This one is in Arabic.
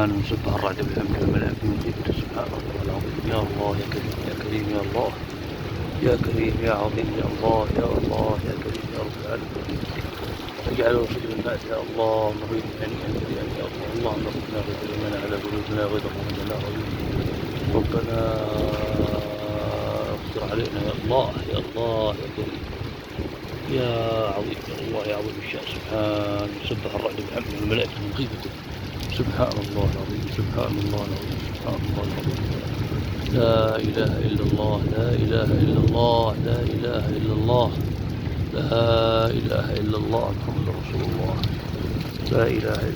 سبحان من سبح الرعد بحمده والملائكة من خيفته سبحان الله العظيم. يا الله يا كريم يا كريم يا الله يا كريم يا عظيم يا الله يا الله يا كريم يا رب العالمين. اجعله سجن الناس يا الله نظيم هنيئا بريئا يا الله. اللهم ربنا غفر لنا على ذنوبنا وغفر لنا ربنا اغفر علينا يا الله يا الله يا كريم يا عظيم يا الله يا عظيم الشأن. سبحان سبح الرعد بحمده والملائكة من خيفته سبحان الله العظيم سبحان الله العظيم سبحان الله العظيم. لا إله إلا الله لا إله إلا الله لا إله إلا الله لا إله إلا الله محمد رسول الله. لا إله إلا